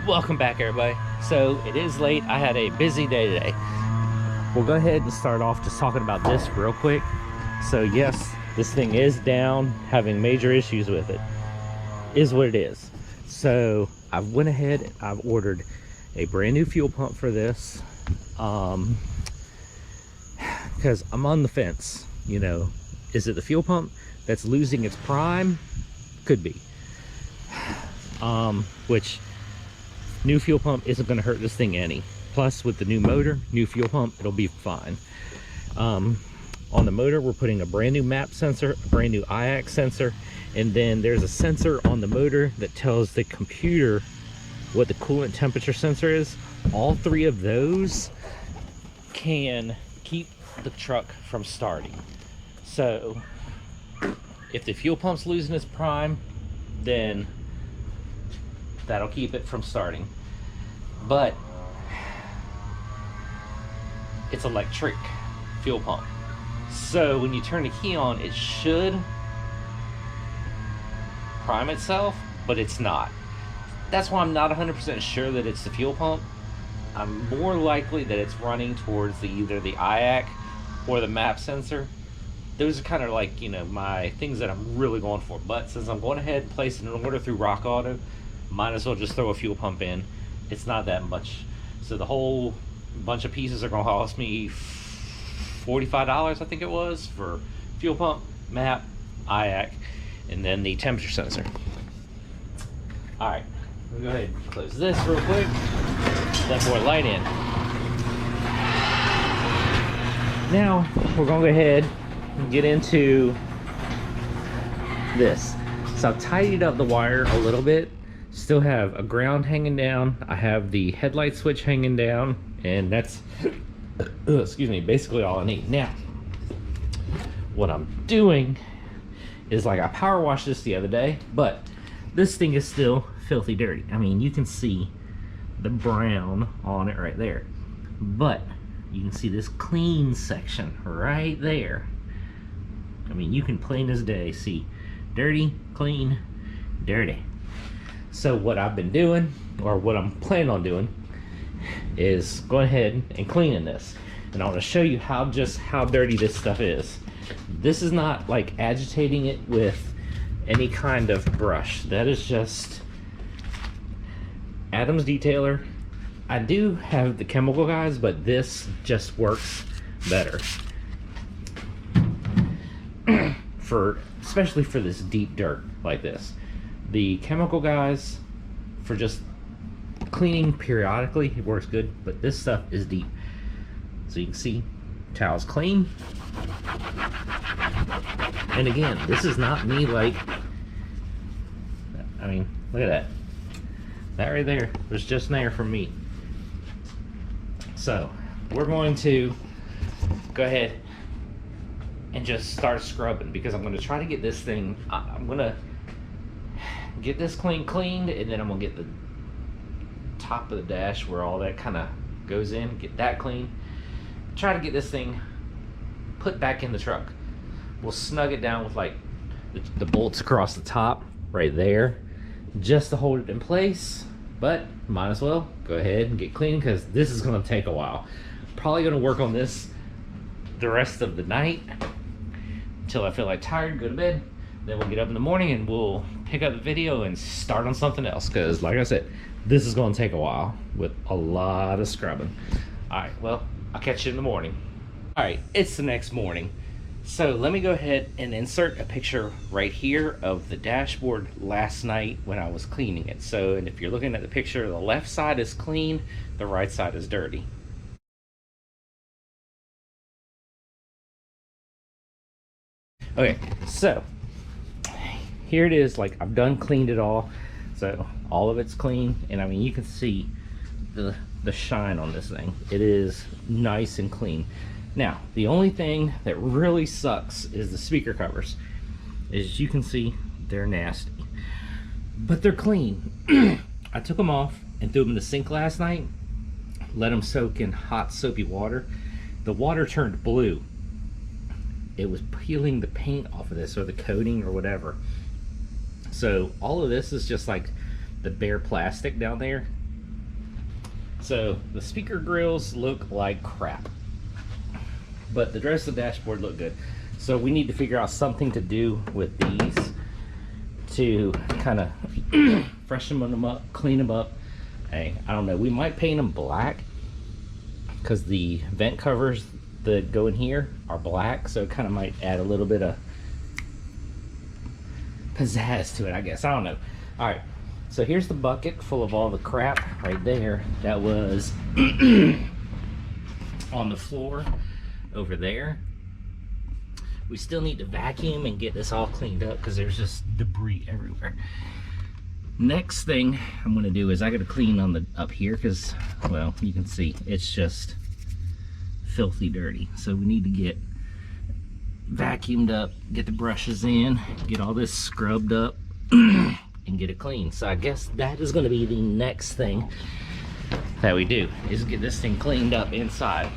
Welcome back, everybody. So it is late. I had a busy day today. We'll go ahead and start off just talking about this real quick. So yes, this thing is down, having major issues with it. Is what it is. So I went ahead, I've ordered a brand new fuel pump for this, because I'm on the fence. You know, is it the fuel pump that's losing its prime? Could be. Which new fuel pump isn't going to hurt this thing any. Plus, with the new motor, new fuel pump, it'll be fine. On the motor, we're putting a brand new map sensor, a brand new IAC sensor, and then there's a sensor on the motor that tells the computer what the coolant temperature sensor is. All three of those can keep the truck from starting. So if the fuel pump's losing its prime, then that'll keep it from starting. But it's electric fuel pump, so when you turn the key on, it should prime itself, but it's not. That's why I'm not 100% sure that it's the fuel pump. I'm more likely that it's running towards either the IAC or the map sensor. Those are kind of like, you know, my things that I'm really going for. But since I'm going ahead and placing an order through Rock Auto, might as well just throw a fuel pump in. It's not that much. So the whole bunch of pieces are going to cost me $45, I think it was, for fuel pump, map, IAC, and then the temperature sensor. All right, we'll go ahead and close this real quick. Let more light in. Now we're going to go ahead and get into this. So I've tidied up the wire a little bit. Still have a ground hanging down. I have the headlight switch hanging down, and that's excuse me, basically all I need. Now what I'm doing is, like, I power washed this the other day, but this thing is still filthy dirty. I mean, you can see the brown on it right there, but you can see this clean section right there. I mean, you can plain as day see dirty, clean, dirty. So what I've been doing, or what I'm planning on doing, is going ahead and cleaning this. And I want to show you how dirty this stuff is. This is not like agitating it with any kind of brush. That is just Adam's Detailer. I do have the chemical guys, but this just works better. Especially for this deep dirt like this. The chemical guys, for just cleaning periodically, it works good, but this stuff is deep. So you can see towel's clean. And again, this is not me, like, I mean, look at that. That right there was just there from me. So we're going to go ahead and just start scrubbing, because I'm going to try to get this thing, I'm going to get this cleaned, and then I'm going to get the top of the dash where all that kind of goes in, get that clean. Try to get this thing put back in the truck. We'll snug it down with, like, the bolts across the top right there, just to hold it in place. But might as well go ahead and get clean, because this is going to take a while. Probably going to work on this the rest of the night until I feel like tired, go to bed. Then we'll get up in the morning and we'll pick up the video and start on something else, because like I said, this is going to take a while with a lot of scrubbing. All right, well, I'll catch you in the morning. All right, it's the next morning. So let me go ahead and insert a picture right here of the dashboard last night when I was cleaning it. So, and if you're looking at the picture, the left side is clean, the right side is dirty. Okay, so here it is. Like, I've done cleaned it all, so all of it's clean, and I mean, you can see the shine on this thing. It is nice and clean. Now, the only thing that really sucks is the speaker covers. As you can see, they're nasty, but they're clean. I took them off and threw them in the sink last night, let them soak in hot soapy water. The water turned blue. It was peeling the paint off of this, or the coating or whatever. So all of this is just like the bare plastic down there. So the speaker grills look like crap, but the rest of the dashboard look good. So we need to figure out something to do with these to kind of freshen them up, clean them up. Hey, I don't know, we might paint them black because the vent covers that go in here are black, so it kind of might add a little bit of pizzazz to it, I guess. I don't know. All right, so here's the bucket full of all the crap right there that was on the floor over there. We still need to vacuum and get this all cleaned up because there's just debris everywhere. Next thing I'm going to do is I got to clean on the up here because, well, you can see it's just filthy dirty. So we need to get vacuumed up, get the brushes in, get all this scrubbed up and get it clean. So I guess that is going to be the next thing that we do, is get this thing cleaned up inside,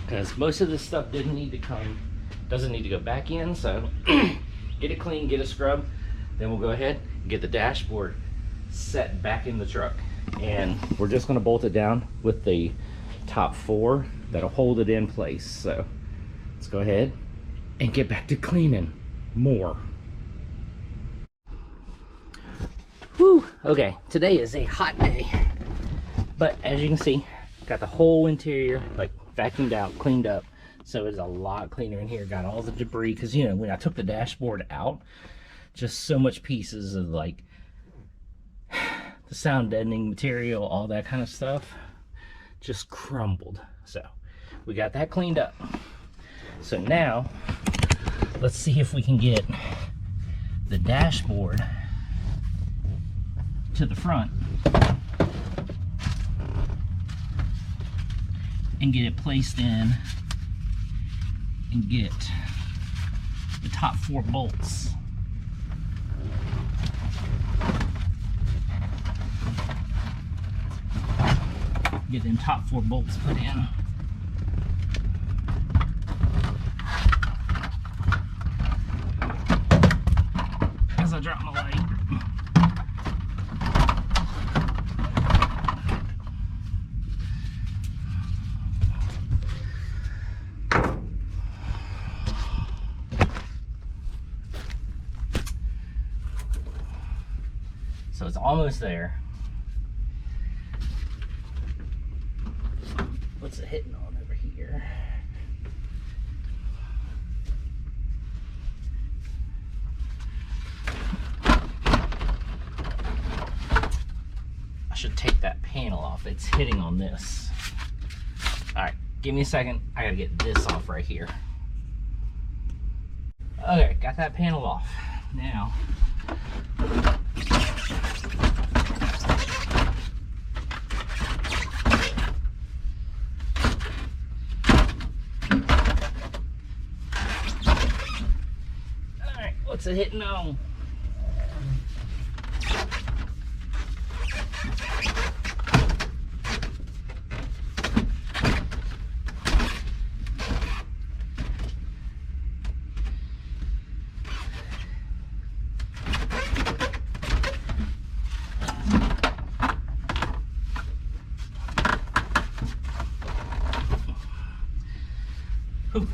because most of this stuff doesn't need to go back in. So get it clean, get it scrubbed, then we'll go ahead and get the dashboard set back in the truck, and we're just going to bolt it down with the top 4 that'll hold it in place. So let's go ahead and get back to cleaning more. Whew, okay, today is a hot day, but as you can see, got the whole interior like vacuumed out, cleaned up, so it's a lot cleaner in here. Got all the debris, because you know, when I took the dashboard out, just so much pieces of like the sound deadening material, all that kind of stuff just crumbled. So we got that cleaned up. So now let's see if we can get the dashboard to the front and get it placed in and get the top 4 bolts. Get them top 4 bolts put in. As I drop my light. So it's almost there. What's it hitting on over here? I should take that panel off. It's hitting on this. All right, give me a second. I gotta get this off right here. Okay, got that panel off. Now, what's it hitting on? Ooh.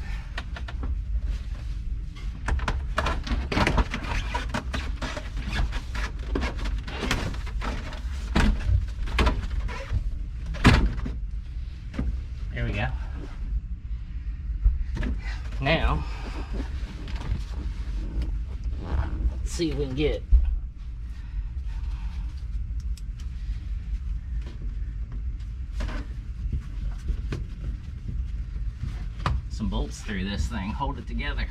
There we go. Now, let's see if we can get some bolts through this thing, hold it together.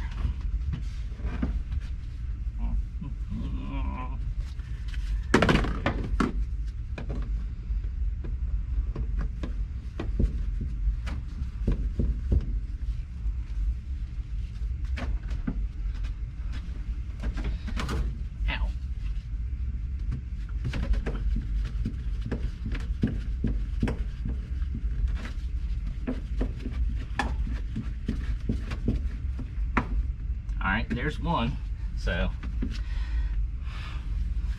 Alright, there's one. So, like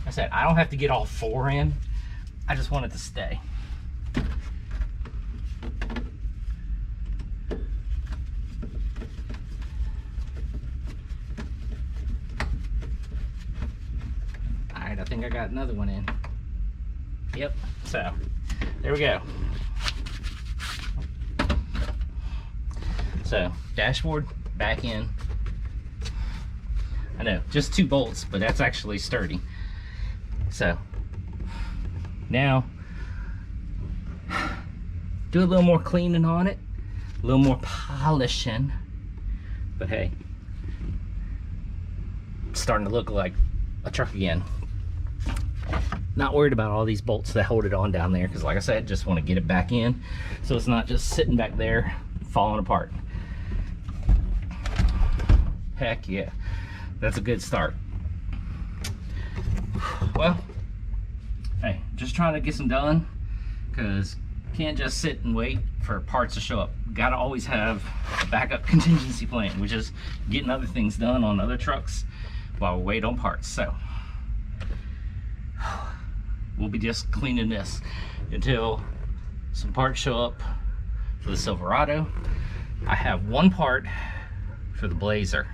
I said, I don't have to get all 4 in. I just want it to stay. another one in. Yep, so there we go. So dashboard back in. I know, just 2 bolts, but that's actually sturdy. So now do a little more cleaning on it, a little more polishing, but hey, it's starting to look like a truck again. Not worried about all these bolts that hold it on down there, because like I said, just want to get it back in so it's not just sitting back there falling apart. Heck yeah, that's a good start. Well, hey, just trying to get some done, because can't just sit and wait for parts to show up. Gotta always have a backup contingency plan, which is getting other things done on other trucks while we wait on parts. So we'll be just cleaning this until some parts show up for the Silverado. I have 1 part for the Blazer.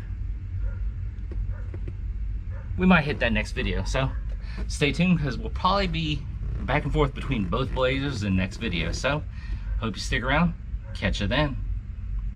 We might hit that next video, so stay tuned, because we'll probably be back and forth between both Blazers in the next video. So hope you stick around. Catch you then.